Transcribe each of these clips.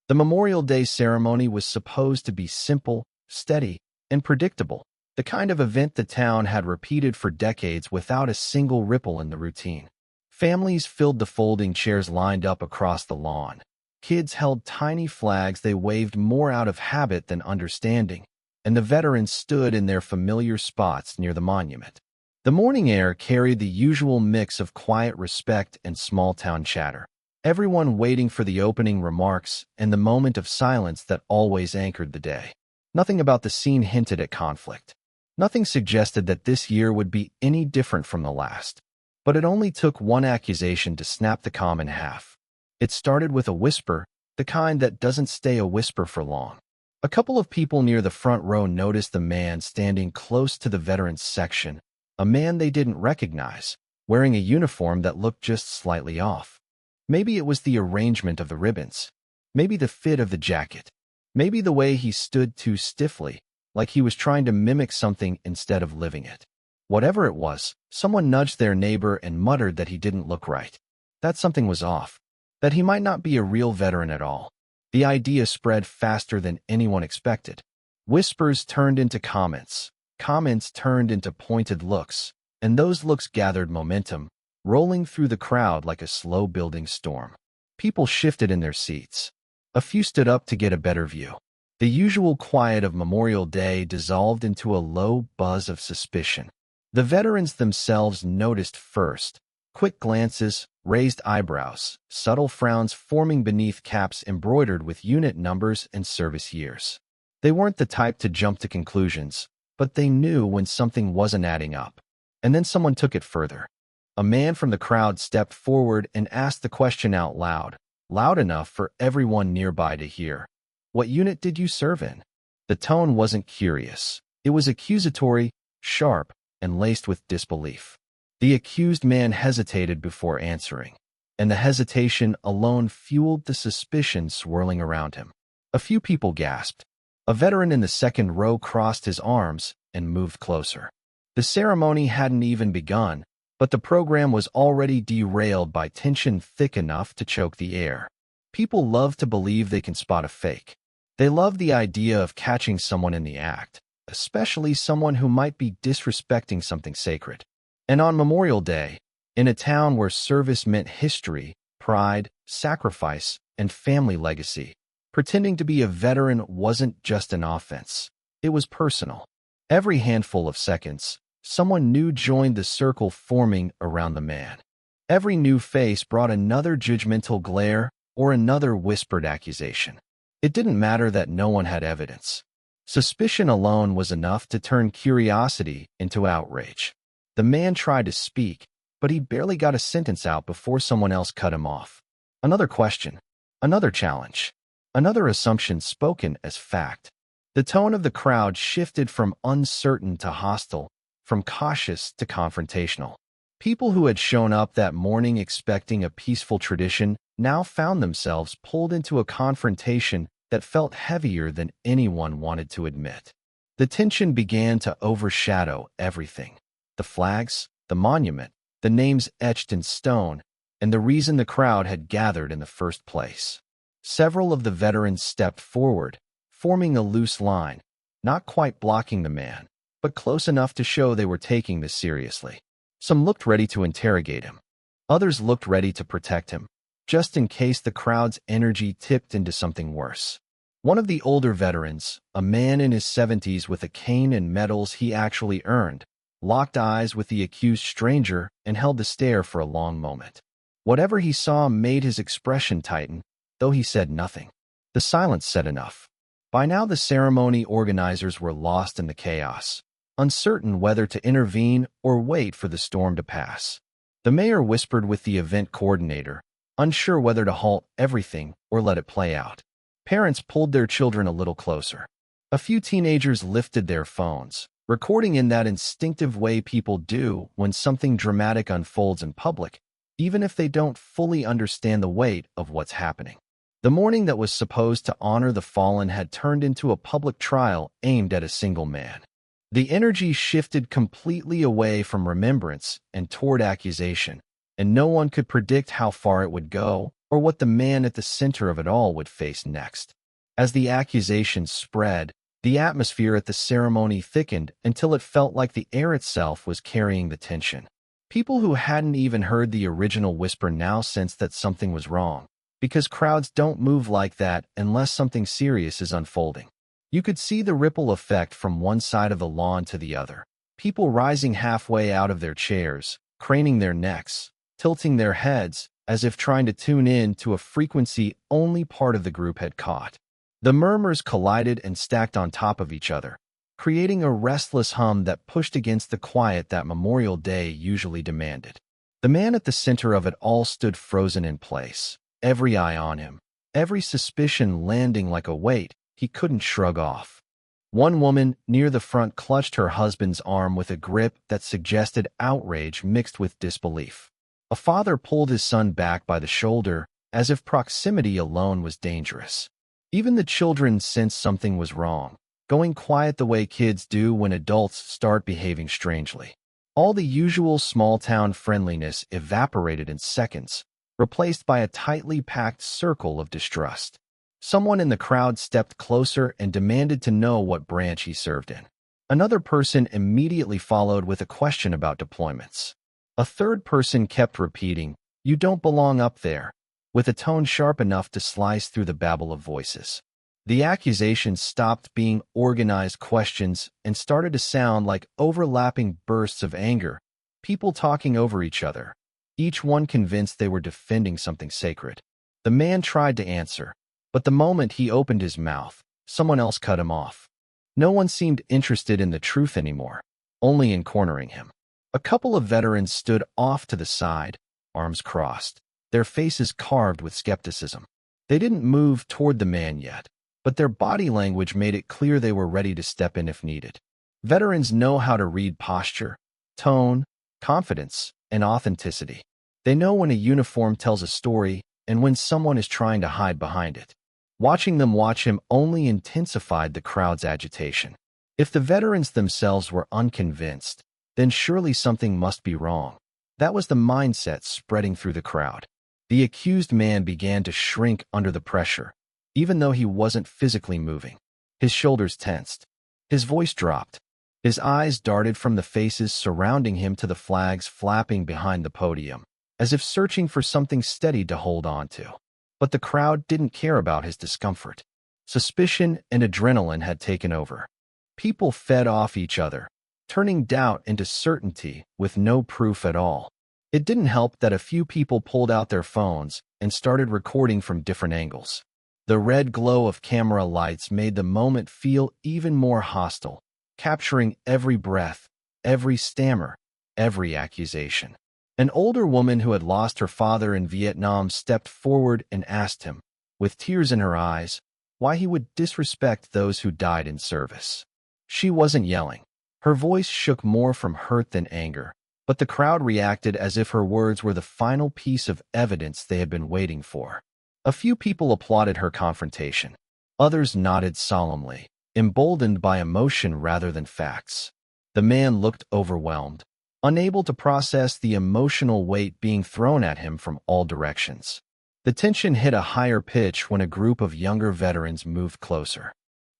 The Memorial Day ceremony was supposed to be simple, steady, and predictable, the kind of event the town had repeated for decades without a single ripple in the routine. Families filled the folding chairs lined up across the lawn. Kids held tiny flags they waved more out of habit than understanding, and the veterans stood in their familiar spots near the monument. The morning air carried the usual mix of quiet respect and small-town chatter, everyone waiting for the opening remarks and the moment of silence that always anchored the day. Nothing about the scene hinted at conflict. Nothing suggested that this year would be any different from the last. But it only took one accusation to snap the calm in half. It started with a whisper, the kind that doesn't stay a whisper for long. A couple of people near the front row noticed the man standing close to the veterans section, a man they didn't recognize, wearing a uniform that looked just slightly off. Maybe it was the arrangement of the ribbons. Maybe the fit of the jacket. Maybe the way he stood too stiffly, like he was trying to mimic something instead of living it. Whatever it was, someone nudged their neighbor and muttered that he didn't look right, that something was off, that he might not be a real veteran at all. The idea spread faster than anyone expected. Whispers turned into comments, comments turned into pointed looks, and those looks gathered momentum, rolling through the crowd like a slow-building storm. People shifted in their seats. A few stood up to get a better view. The usual quiet of Memorial Day dissolved into a low buzz of suspicion. The veterans themselves noticed first, quick glances, raised eyebrows, subtle frowns forming beneath caps embroidered with unit numbers and service years. They weren't the type to jump to conclusions, but they knew when something wasn't adding up. And then someone took it further. A man from the crowd stepped forward and asked the question out loud, loud enough for everyone nearby to hear. "What unit did you serve in?" The tone wasn't curious. It was accusatory, sharp, and laced with disbelief. The accused man hesitated before answering, and the hesitation alone fueled the suspicion swirling around him. A few people gasped. A veteran in the second row crossed his arms and moved closer. The ceremony hadn't even begun, but the program was already derailed by tension thick enough to choke the air. People love to believe they can spot a fake. They love the idea of catching someone in the act, especially someone who might be disrespecting something sacred. And on Memorial Day, in a town where service meant history, pride, sacrifice, and family legacy, pretending to be a veteran wasn't just an offense. It was personal. Every handful of seconds, someone new joined the circle forming around the man. Every new face brought another judgmental glare or another whispered accusation. It didn't matter that no one had evidence. Suspicion alone was enough to turn curiosity into outrage. The man tried to speak, but he barely got a sentence out before someone else cut him off. Another question, another challenge, another assumption spoken as fact. The tone of the crowd shifted from uncertain to hostile, from cautious to confrontational. People who had shown up that morning expecting a peaceful tradition now found themselves pulled into a confrontation that felt heavier than anyone wanted to admit. The tension began to overshadow everything. The flags, the monument, the names etched in stone, and the reason the crowd had gathered in the first place. Several of the veterans stepped forward, forming a loose line, not quite blocking the man, but close enough to show they were taking this seriously. Some looked ready to interrogate him. Others looked ready to protect him, just in case the crowd's energy tipped into something worse. One of the older veterans, a man in his 70s with a cane and medals he actually earned, locked eyes with the accused stranger and held the stare for a long moment. Whatever he saw made his expression tighten, though he said nothing. The silence said enough. By now the ceremony organizers were lost in the chaos, uncertain whether to intervene or wait for the storm to pass. The mayor whispered with the event coordinator, unsure whether to halt everything or let it play out. Parents pulled their children a little closer. A few teenagers lifted their phones, recording in that instinctive way people do when something dramatic unfolds in public, even if they don't fully understand the weight of what's happening. The mourning that was supposed to honor the fallen had turned into a public trial aimed at a single man. The energy shifted completely away from remembrance and toward accusation, and no one could predict how far it would go or what the man at the center of it all would face next. As the accusations spread, the atmosphere at the ceremony thickened until it felt like the air itself was carrying the tension. People who hadn't even heard the original whisper now sensed that something was wrong, because crowds don't move like that unless something serious is unfolding. You could see the ripple effect from one side of the lawn to the other. People rising halfway out of their chairs, craning their necks, tilting their heads, as if trying to tune in to a frequency only part of the group had caught. The murmurs collided and stacked on top of each other, creating a restless hum that pushed against the quiet that Memorial Day usually demanded. The man at the center of it all stood frozen in place, every eye on him, every suspicion landing like a weight he couldn't shrug off. One woman near the front clutched her husband's arm with a grip that suggested outrage mixed with disbelief. A father pulled his son back by the shoulder, as if proximity alone was dangerous. Even the children sensed something was wrong, going quiet the way kids do when adults start behaving strangely. All the usual small-town friendliness evaporated in seconds, replaced by a tightly packed circle of distrust. Someone in the crowd stepped closer and demanded to know what branch he served in. Another person immediately followed with a question about deployments. A third person kept repeating, "You don't belong up there," with a tone sharp enough to slice through the babble of voices. The accusations stopped being organized questions and started to sound like overlapping bursts of anger, people talking over each other, each one convinced they were defending something sacred. The man tried to answer, but the moment he opened his mouth, someone else cut him off. No one seemed interested in the truth anymore, only in cornering him. A couple of veterans stood off to the side, arms crossed, their faces carved with skepticism. They didn't move toward the man yet, but their body language made it clear they were ready to step in if needed. Veterans know how to read posture, tone, confidence, and authenticity. They know when a uniform tells a story and when someone is trying to hide behind it. Watching them watch him only intensified the crowd's agitation. If the veterans themselves were unconvinced, then surely something must be wrong. That was the mindset spreading through the crowd. The accused man began to shrink under the pressure, even though he wasn't physically moving. His shoulders tensed. His voice dropped. His eyes darted from the faces surrounding him to the flags flapping behind the podium, as if searching for something steady to hold on to. But the crowd didn't care about his discomfort. Suspicion and adrenaline had taken over. People fed off each other, turning doubt into certainty with no proof at all. It didn't help that a few people pulled out their phones and started recording from different angles. The red glow of camera lights made the moment feel even more hostile, capturing every breath, every stammer, every accusation. An older woman who had lost her father in Vietnam stepped forward and asked him, with tears in her eyes, why he would disrespect those who died in service. She wasn't yelling. Her voice shook more from hurt than anger, but the crowd reacted as if her words were the final piece of evidence they had been waiting for. A few people applauded her confrontation. Others nodded solemnly, emboldened by emotion rather than facts. The man looked overwhelmed, unable to process the emotional weight being thrown at him from all directions. The tension hit a higher pitch when a group of younger veterans moved closer.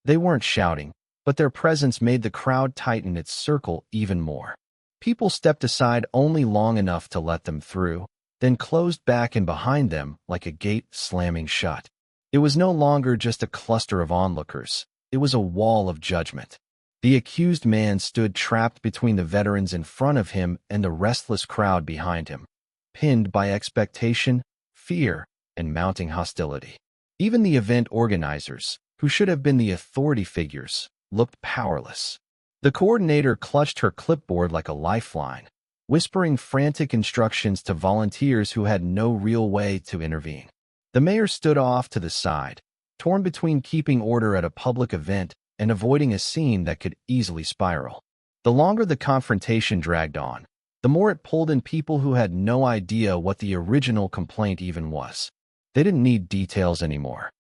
They weren't shouting, but their presence made the crowd tighten its circle even more. People stepped aside only long enough to let them through, then closed back and behind them like a gate slamming shut. It was no longer just a cluster of onlookers. It was a wall of judgment. The accused man stood trapped between the veterans in front of him and the restless crowd behind him, pinned by expectation, fear, and mounting hostility. Even the event organizers, who should have been the authority figures, looked powerless. The coordinator clutched her clipboard like a lifeline, whispering frantic instructions to volunteers who had no real way to intervene. The mayor stood off to the side, torn between keeping order at a public event and avoiding a scene that could easily spiral. The longer the confrontation dragged on, the more it pulled in people who had no idea what the original complaint even was. They didn't need details anymore.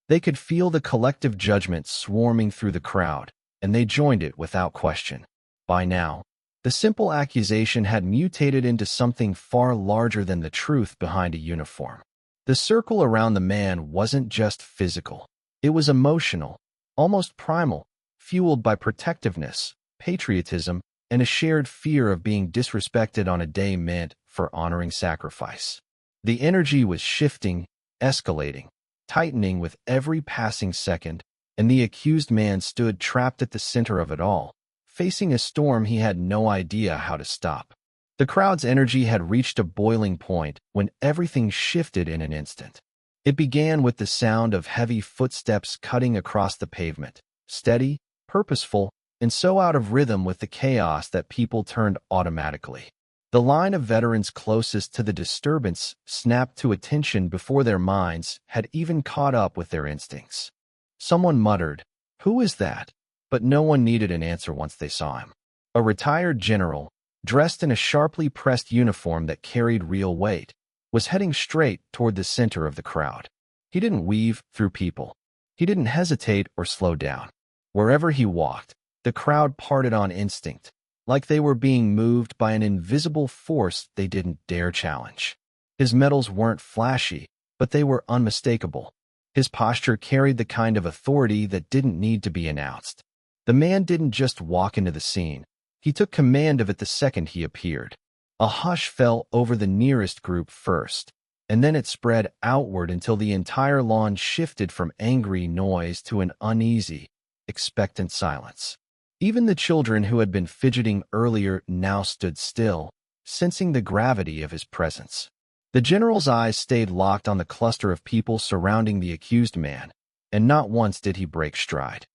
They could feel the collective judgment swarming through the crowd, and they joined it without question. By now, the simple accusation had mutated into something far larger than the truth behind a uniform. The circle around the man wasn't just physical. It was emotional, almost primal, fueled by protectiveness, patriotism, and a shared fear of being disrespected on a day meant for honoring sacrifice. The energy was shifting, escalating, tightening with every passing second, and the accused man stood trapped at the center of it all, facing a storm he had no idea how to stop. The crowd's energy had reached a boiling point when everything shifted in an instant. It began with the sound of heavy footsteps cutting across the pavement, steady, purposeful, and so out of rhythm with the chaos that people turned automatically. The line of veterans closest to the disturbance snapped to attention before their minds had even caught up with their instincts. Someone muttered, "Who is that?" But no one needed an answer once they saw him. A retired general, dressed in a sharply pressed uniform that carried real weight, was heading straight toward the center of the crowd. He didn't weave through people. He didn't hesitate or slow down. Wherever he walked, the crowd parted on instinct, like they were being moved by an invisible force they didn't dare challenge. His medals weren't flashy, but they were unmistakable. His posture carried the kind of authority that didn't need to be announced. The man didn't just walk into the scene. He took command of it the second he appeared. A hush fell over the nearest group first, and then it spread outward until the entire lawn shifted from angry noise to an uneasy, expectant silence. Even the children who had been fidgeting earlier now stood still, sensing the gravity of his presence. The general's eyes stayed locked on the cluster of people surrounding the accused man, and not once did he break stride.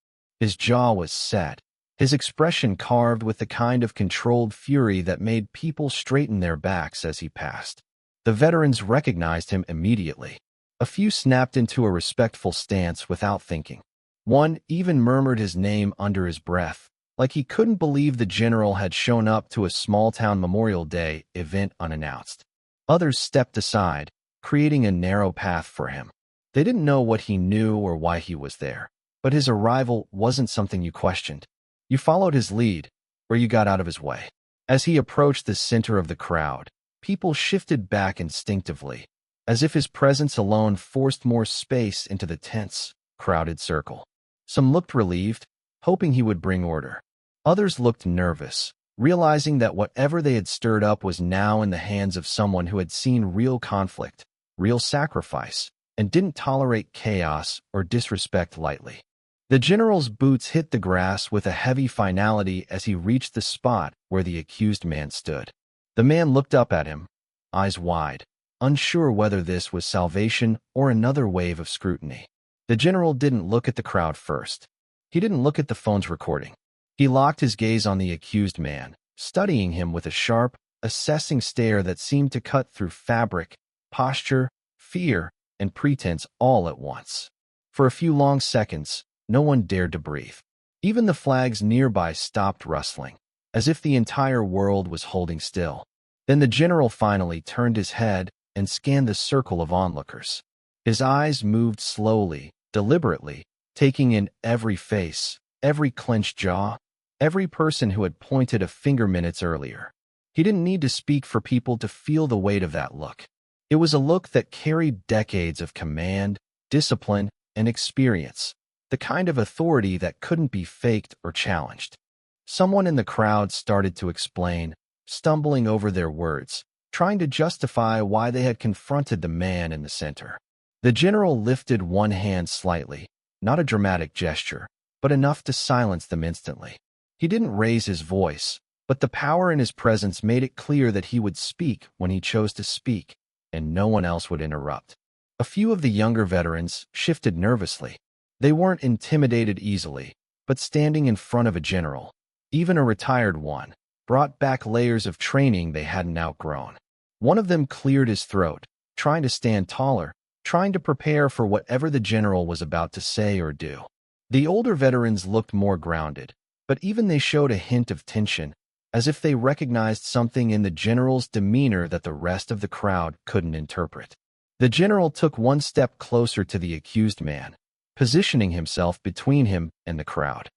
His jaw was set, his expression carved with the kind of controlled fury that made people straighten their backs as he passed. The veterans recognized him immediately. A few snapped into a respectful stance without thinking. One even murmured his name under his breath, like he couldn't believe the general had shown up to a small-town Memorial Day event unannounced. Others stepped aside, creating a narrow path for him. They didn't know what he knew or why he was there, but his arrival wasn't something you questioned. You followed his lead, or you got out of his way. As he approached the center of the crowd, people shifted back instinctively, as if his presence alone forced more space into the tense, crowded circle. Some looked relieved, hoping he would bring order. Others looked nervous, realizing that whatever they had stirred up was now in the hands of someone who had seen real conflict, real sacrifice, and didn't tolerate chaos or disrespect lightly. The general's boots hit the grass with a heavy finality as he reached the spot where the accused man stood. The man looked up at him, eyes wide, unsure whether this was salvation or another wave of scrutiny. The general didn't look at the crowd first. He didn't look at the phone's recording. He locked his gaze on the accused man, studying him with a sharp, assessing stare that seemed to cut through fabric, posture, fear, and pretense all at once. For a few long seconds, no one dared to breathe. Even the flags nearby stopped rustling, as if the entire world was holding still. Then the general finally turned his head and scanned the circle of onlookers. His eyes moved slowly, deliberately, taking in every face, every clenched jaw, every person who had pointed a finger minutes earlier. He didn't need to speak for people to feel the weight of that look. It was a look that carried decades of command, discipline, and experience, the kind of authority that couldn't be faked or challenged. Someone in the crowd started to explain, stumbling over their words, trying to justify why they had confronted the man in the center. The general lifted one hand slightly, not a dramatic gesture, but enough to silence them instantly. He didn't raise his voice, but the power in his presence made it clear that he would speak when he chose to speak, and no one else would interrupt. A few of the younger veterans shifted nervously. They weren't intimidated easily, but standing in front of a general, even a retired one, brought back layers of training they hadn't outgrown. One of them cleared his throat, trying to stand taller, trying to prepare for whatever the general was about to say or do. The older veterans looked more grounded, but even they showed a hint of tension, as if they recognized something in the general's demeanor that the rest of the crowd couldn't interpret. The general took one step closer to the accused man, positioning himself between him and the crowd.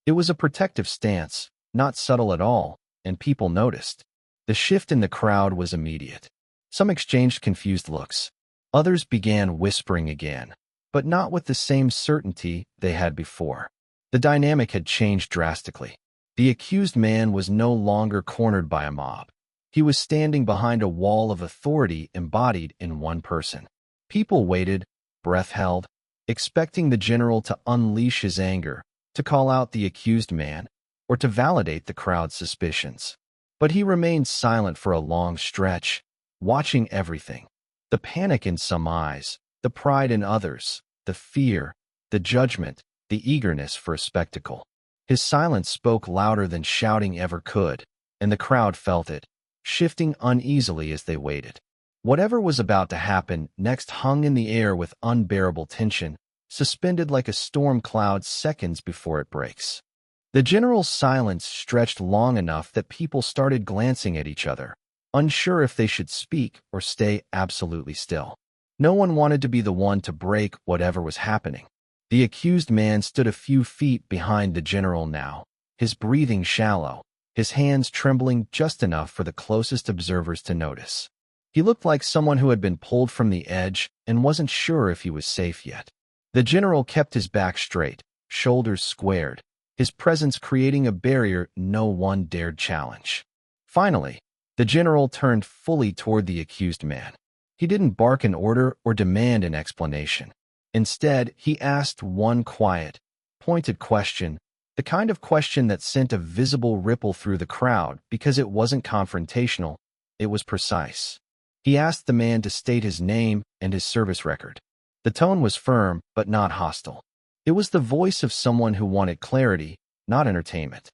It was a protective stance, not subtle at all, and people noticed. The shift in the crowd was immediate. Some exchanged confused looks. Others began whispering again, but not with the same certainty they had before. The dynamic had changed drastically. The accused man was no longer cornered by a mob. He was standing behind a wall of authority embodied in one person. People waited, breath held, expecting the general to unleash his anger, to call out the accused man, or to validate the crowd's suspicions. But he remained silent for a long stretch, watching everything. The panic in some eyes, the pride in others, the fear, the judgment, the eagerness for a spectacle. His silence spoke louder than shouting ever could, and the crowd felt it, shifting uneasily as they waited. Whatever was about to happen next hung in the air with unbearable tension, suspended like a storm cloud seconds before it breaks. The general's silence stretched long enough that people started glancing at each other, unsure if they should speak or stay absolutely still. No one wanted to be the one to break whatever was happening. The accused man stood a few feet behind the general now, his breathing shallow, his hands trembling just enough for the closest observers to notice. He looked like someone who had been pulled from the edge and wasn't sure if he was safe yet. The general kept his back straight, shoulders squared, his presence creating a barrier no one dared challenge. Finally, the general turned fully toward the accused man. He didn't bark an order or demand an explanation. Instead, he asked one quiet, pointed question, the kind of question that sent a visible ripple through the crowd because it wasn't confrontational, it was precise. He asked the man to state his name and his service record. The tone was firm, but not hostile. It was the voice of someone who wanted clarity, not entertainment.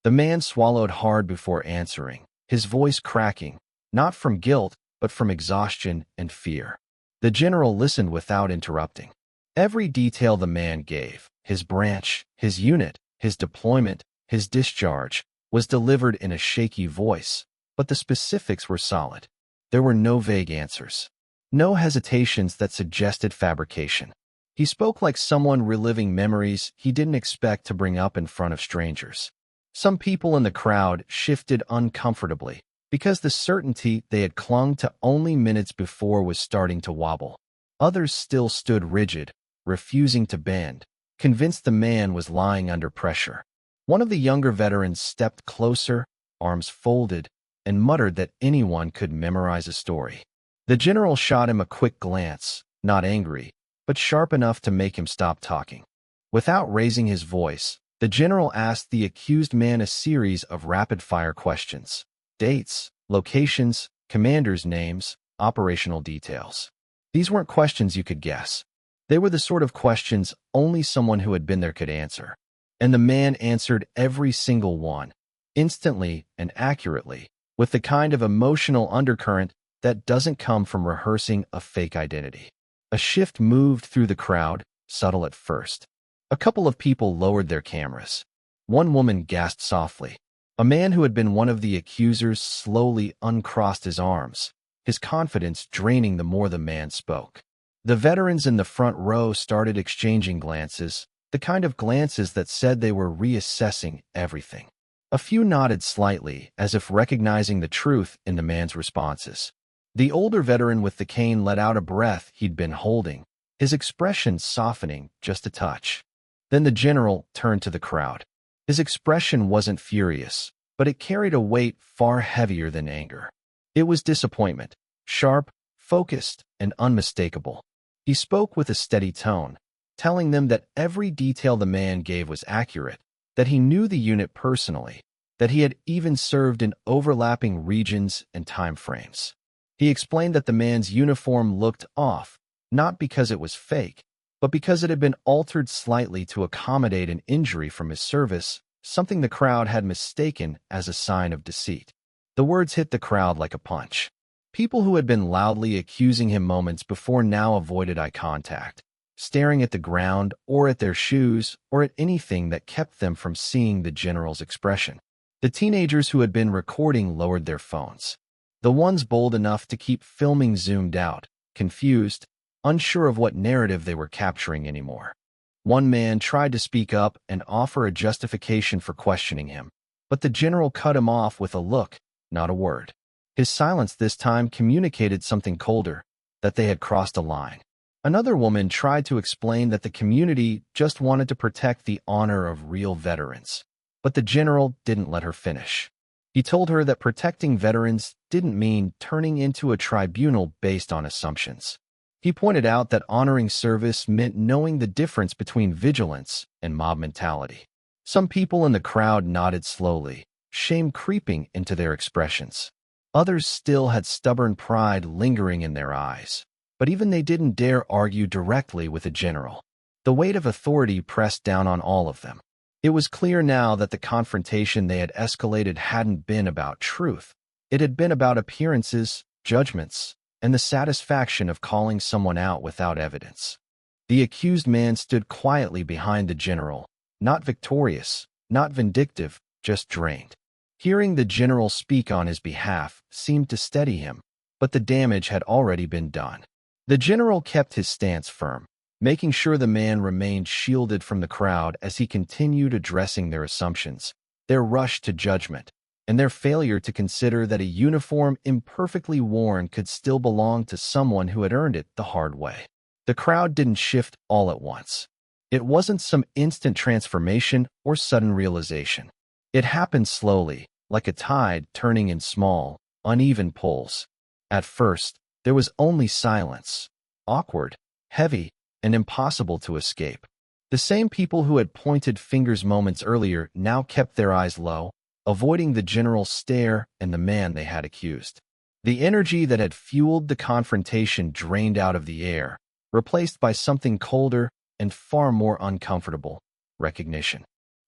The man swallowed hard before answering, his voice cracking, not from guilt, but from exhaustion and fear. The general listened without interrupting. Every detail the man gave, his branch, his unit, his deployment, his discharge, was delivered in a shaky voice, but the specifics were solid. There were no vague answers, no hesitations that suggested fabrication. He spoke like someone reliving memories he didn't expect to bring up in front of strangers. Some people in the crowd shifted uncomfortably because the certainty they had clung to only minutes before was starting to wobble. Others still stood rigid, refusing to bend, convinced the man was lying under pressure. One of the younger veterans stepped closer, arms folded, and muttered that anyone could memorize a story. The general shot him a quick glance, not angry, but sharp enough to make him stop talking. Without raising his voice, the general asked the accused man a series of rapid-fire questions. Dates, locations, commanders' names, operational details. These weren't questions you could guess. They were the sort of questions only someone who had been there could answer. And the man answered every single one, instantly and accurately, with the kind of emotional undercurrent that doesn't come from rehearsing a fake identity. A shift moved through the crowd, subtle at first. A couple of people lowered their cameras. One woman gasped softly. A man who had been one of the accusers slowly uncrossed his arms, his confidence draining the more the man spoke. The veterans in the front row started exchanging glances, the kind of glances that said they were reassessing everything. A few nodded slightly, as if recognizing the truth in the man's responses. The older veteran with the cane let out a breath he'd been holding, his expression softening just a touch. Then the general turned to the crowd. His expression wasn't furious, but it carried a weight far heavier than anger. It was disappointment, sharp, focused, and unmistakable. He spoke with a steady tone, telling them that every detail the man gave was accurate, that he knew the unit personally, that he had even served in overlapping regions and time frames. He explained that the man's uniform looked off, not because it was fake, but because it had been altered slightly to accommodate an injury from his service, something the crowd had mistaken as a sign of deceit. The words hit the crowd like a punch. People who had been loudly accusing him moments before now avoided eye contact, staring at the ground or at their shoes or at anything that kept them from seeing the general's expression. The teenagers who had been recording lowered their phones. The ones bold enough to keep filming zoomed out, confused, unsure of what narrative they were capturing anymore. One man tried to speak up and offer a justification for questioning him, but the general cut him off with a look, not a word. His silence this time communicated something colder, that they had crossed a line. Another woman tried to explain that the community just wanted to protect the honor of real veterans. But the general didn't let her finish. He told her that protecting veterans didn't mean turning into a tribunal based on assumptions. He pointed out that honoring service meant knowing the difference between vigilance and mob mentality. Some people in the crowd nodded slowly, shame creeping into their expressions. Others still had stubborn pride lingering in their eyes, but even they didn't dare argue directly with the general. The weight of authority pressed down on all of them. It was clear now that the confrontation they had escalated hadn't been about truth. It had been about appearances, judgments, and the satisfaction of calling someone out without evidence. The accused man stood quietly behind the general, not victorious, not vindictive, just drained. Hearing the general speak on his behalf seemed to steady him, but the damage had already been done. The general kept his stance firm, making sure the man remained shielded from the crowd as he continued addressing their assumptions, their rush to judgment, and their failure to consider that a uniform imperfectly worn could still belong to someone who had earned it the hard way. The crowd didn't shift all at once. It wasn't some instant transformation or sudden realization. It happened slowly, like a tide turning in small, uneven pulls. At first, there was only silence, awkward, heavy, and impossible to escape. The same people who had pointed fingers moments earlier now kept their eyes low, avoiding the general's stare and the man they had accused. The energy that had fueled the confrontation drained out of the air, replaced by something colder and far more uncomfortable: recognition.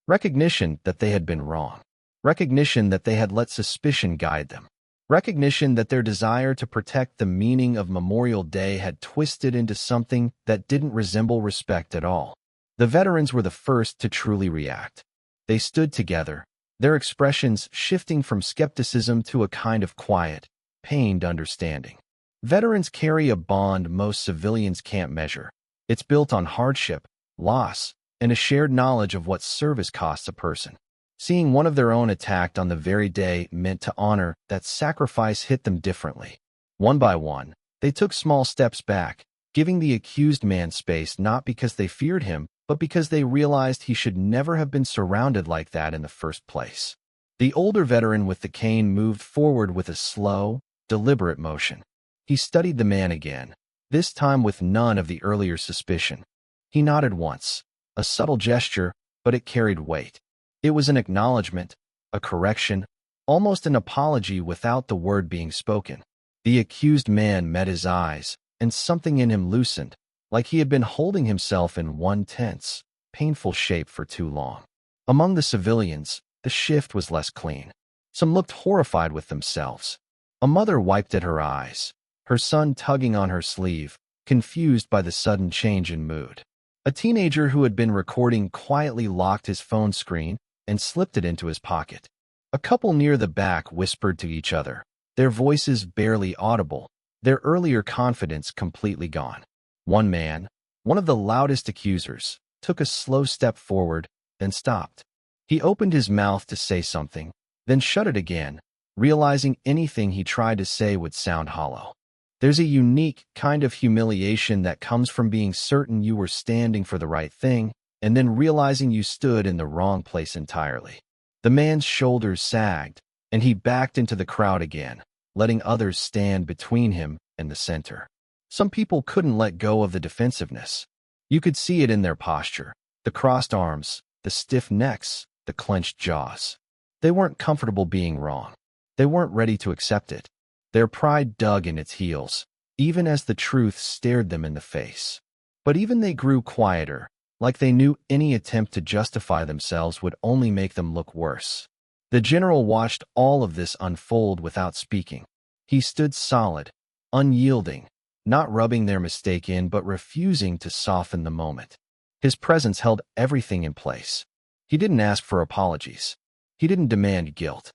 Recognition that they had been wrong. Recognition that they had let suspicion guide them. Recognition that their desire to protect the meaning of Memorial Day had twisted into something that didn't resemble respect at all. The veterans were the first to truly react. They stood together, their expressions shifting from skepticism to a kind of quiet, pained understanding. Veterans carry a bond most civilians can't measure. It's built on hardship, loss, and a shared knowledge of what service costs a person. Seeing one of their own attacked on the very day meant to honor that sacrifice hit them differently. One by one, they took small steps back, giving the accused man space not because they feared him, but because they realized he should never have been surrounded like that in the first place. The older veteran with the cane moved forward with a slow, deliberate motion. He studied the man again, this time with none of the earlier suspicion. He nodded once, a subtle gesture, but it carried weight. It was an acknowledgement, a correction, almost an apology without the word being spoken. The accused man met his eyes, and something in him loosened, like he had been holding himself in one tense, painful shape for too long. Among the civilians, the shift was less clean. Some looked horrified with themselves. A mother wiped at her eyes, her son tugging on her sleeve, confused by the sudden change in mood. A teenager who had been recording quietly locked his phone screen and slipped it into his pocket. A couple near the back whispered to each other, their voices barely audible, their earlier confidence completely gone. One man, one of the loudest accusers, took a slow step forward, then stopped. He opened his mouth to say something, then shut it again, realizing anything he tried to say would sound hollow. There's a unique kind of humiliation that comes from being certain you were standing for the right thing, and then realizing you stood in the wrong place entirely. The man's shoulders sagged, and he backed into the crowd again, letting others stand between him and the center. Some people couldn't let go of the defensiveness. You could see it in their posture, the crossed arms, the stiff necks, the clenched jaws. They weren't comfortable being wrong. They weren't ready to accept it. Their pride dug in its heels, even as the truth stared them in the face. But even they grew quieter, like they knew any attempt to justify themselves would only make them look worse. The general watched all of this unfold without speaking. He stood solid, unyielding, not rubbing their mistake in but refusing to soften the moment. His presence held everything in place. He didn't ask for apologies. He didn't demand guilt.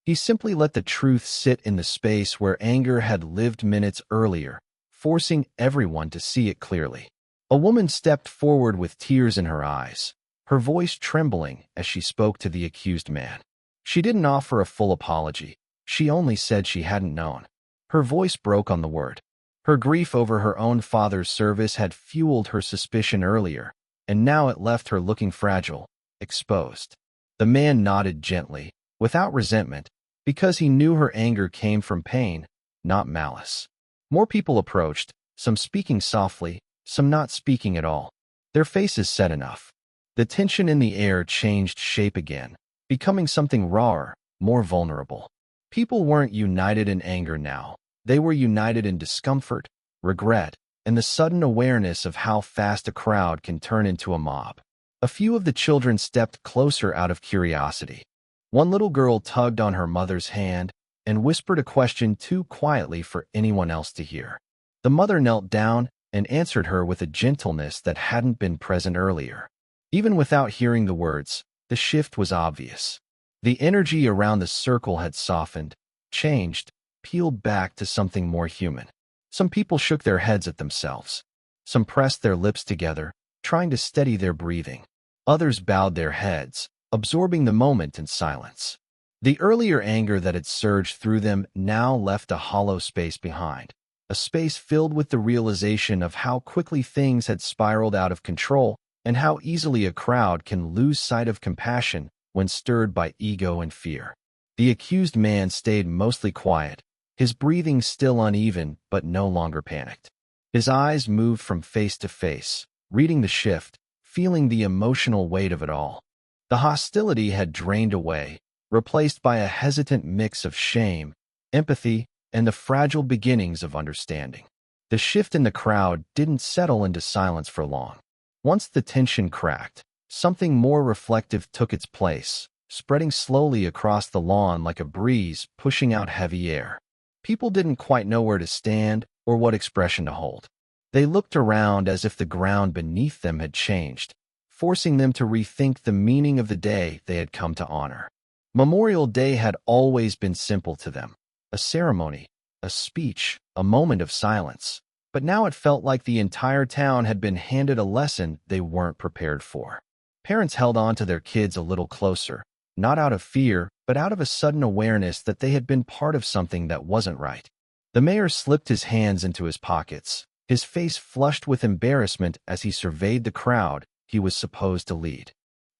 He simply let the truth sit in the space where anger had lived minutes earlier, forcing everyone to see it clearly. A woman stepped forward with tears in her eyes, her voice trembling as she spoke to the accused man. She didn't offer a full apology. She only said she hadn't known. Her voice broke on the word. Her grief over her own father's service had fueled her suspicion earlier, and now it left her looking fragile, exposed. The man nodded gently, without resentment, because he knew her anger came from pain, not malice. More people approached, some speaking softly, some not speaking at all. Their faces said enough. The tension in the air changed shape again, becoming something rawer, more vulnerable. People weren't united in anger now. They were united in discomfort, regret, and the sudden awareness of how fast a crowd can turn into a mob. A few of the children stepped closer out of curiosity. One little girl tugged on her mother's hand and whispered a question too quietly for anyone else to hear. The mother knelt down and answered her with a gentleness that hadn't been present earlier. Even without hearing the words, the shift was obvious. The energy around the circle had softened, changed, peeled back to something more human. Some people shook their heads at themselves. Some pressed their lips together, trying to steady their breathing. Others bowed their heads, absorbing the moment in silence. The earlier anger that had surged through them now left a hollow space behind, a space filled with the realization of how quickly things had spiraled out of control and how easily a crowd can lose sight of compassion when stirred by ego and fear. The accused man stayed mostly quiet, his breathing still uneven but no longer panicked. His eyes moved from face to face, reading the shift, feeling the emotional weight of it all. The hostility had drained away, replaced by a hesitant mix of shame, empathy, and the fragile beginnings of understanding. The shift in the crowd didn't settle into silence for long. Once the tension cracked, something more reflective took its place, spreading slowly across the lawn like a breeze pushing out heavy air. People didn't quite know where to stand or what expression to hold. They looked around as if the ground beneath them had changed, forcing them to rethink the meaning of the day they had come to honor. Memorial Day had always been simple to them, a ceremony, a speech, a moment of silence. But now it felt like the entire town had been handed a lesson they weren't prepared for. Parents held on to their kids a little closer, not out of fear, but out of a sudden awareness that they had been part of something that wasn't right. The mayor slipped his hands into his pockets, his face flushed with embarrassment as he surveyed the crowd he was supposed to lead.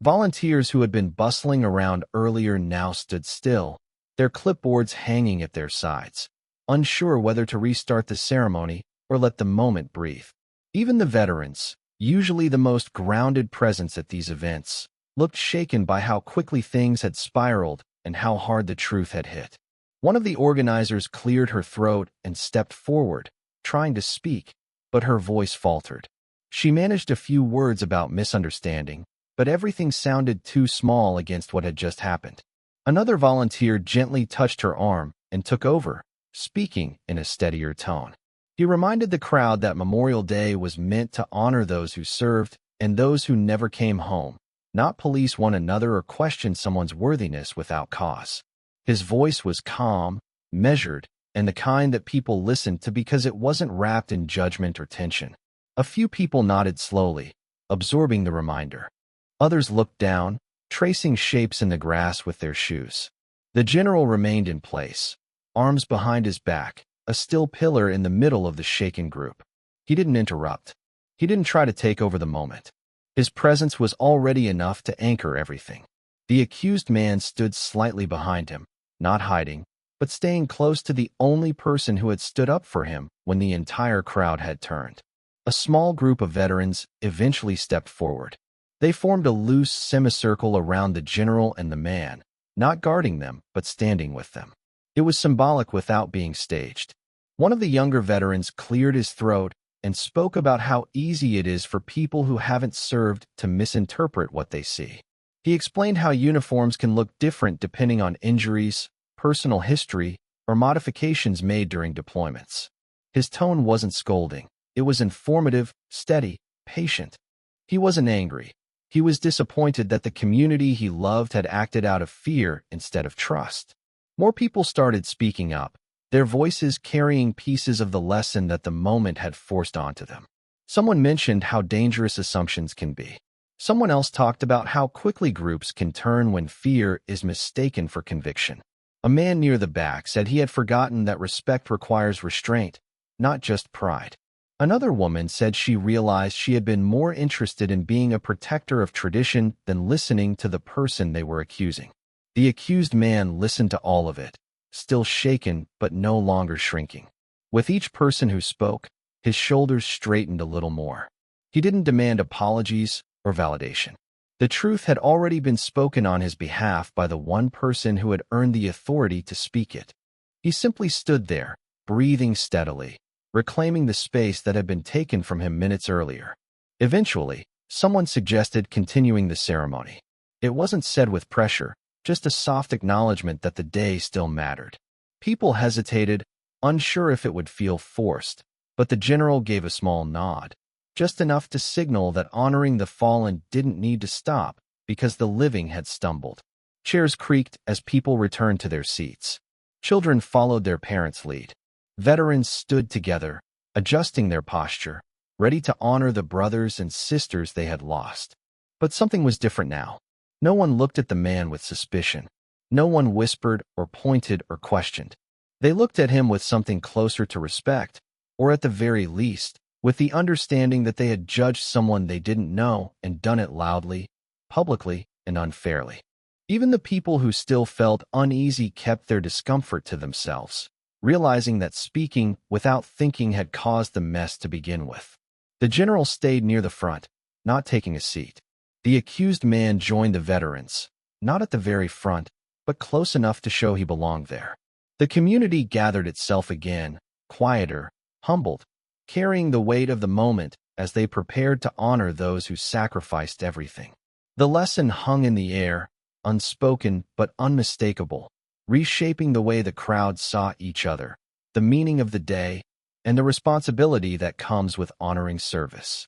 Volunteers who had been bustling around earlier now stood still, their clipboards hanging at their sides, unsure whether to restart the ceremony or let the moment breathe. Even the veterans, usually the most grounded presence at these events, looked shaken by how quickly things had spiraled and how hard the truth had hit. One of the organizers cleared her throat and stepped forward, trying to speak, but her voice faltered. She managed a few words about misunderstanding, but everything sounded too small against what had just happened. Another volunteer gently touched her arm and took over, speaking in a steadier tone. He reminded the crowd that Memorial Day was meant to honor those who served and those who never came home, not police one another or question someone's worthiness without cause. His voice was calm, measured, and the kind that people listened to because it wasn't wrapped in judgment or tension. A few people nodded slowly, absorbing the reminder. Others looked down, tracing shapes in the grass with their shoes. The general remained in place, arms behind his back, a still pillar in the middle of the shaken group. He didn't interrupt. He didn't try to take over the moment. His presence was already enough to anchor everything. The accused man stood slightly behind him, not hiding, but staying close to the only person who had stood up for him when the entire crowd had turned. A small group of veterans eventually stepped forward. They formed a loose semicircle around the general and the man, not guarding them, but standing with them. It was symbolic without being staged. One of the younger veterans cleared his throat and spoke about how easy it is for people who haven't served to misinterpret what they see. He explained how uniforms can look different depending on injuries, personal history, or modifications made during deployments. His tone wasn't scolding. It was informative, steady, patient. He wasn't angry. He was disappointed that the community he loved had acted out of fear instead of trust. More people started speaking up, their voices carrying pieces of the lesson that the moment had forced onto them. Someone mentioned how dangerous assumptions can be. Someone else talked about how quickly groups can turn when fear is mistaken for conviction. A man near the back said he had forgotten that respect requires restraint, not just pride. Another woman said she realized she had been more interested in being a protector of tradition than listening to the person they were accusing. The accused man listened to all of it, still shaken but no longer shrinking. With each person who spoke, his shoulders straightened a little more. He didn't demand apologies or validation. The truth had already been spoken on his behalf by the one person who had earned the authority to speak it. He simply stood there, breathing steadily, reclaiming the space that had been taken from him minutes earlier. Eventually, someone suggested continuing the ceremony. It wasn't said with pressure, just a soft acknowledgement that the day still mattered. People hesitated, unsure if it would feel forced, but the general gave a small nod, just enough to signal that honoring the fallen didn't need to stop because the living had stumbled. Chairs creaked as people returned to their seats. Children followed their parents' lead. Veterans stood together, adjusting their posture, ready to honor the brothers and sisters they had lost. But something was different now. No one looked at the man with suspicion. No one whispered or pointed or questioned. They looked at him with something closer to respect, or at the very least, with the understanding that they had judged someone they didn't know and done it loudly, publicly, and unfairly. Even the people who still felt uneasy kept their discomfort to themselves, realizing that speaking without thinking had caused the mess to begin with. The general stayed near the front, not taking a seat. The accused man joined the veterans, not at the very front, but close enough to show he belonged there. The community gathered itself again, quieter, humbled, carrying the weight of the moment as they prepared to honor those who sacrificed everything. The lesson hung in the air, unspoken but unmistakable, reshaping the way the crowd saw each other, the meaning of the day, and the responsibility that comes with honoring service.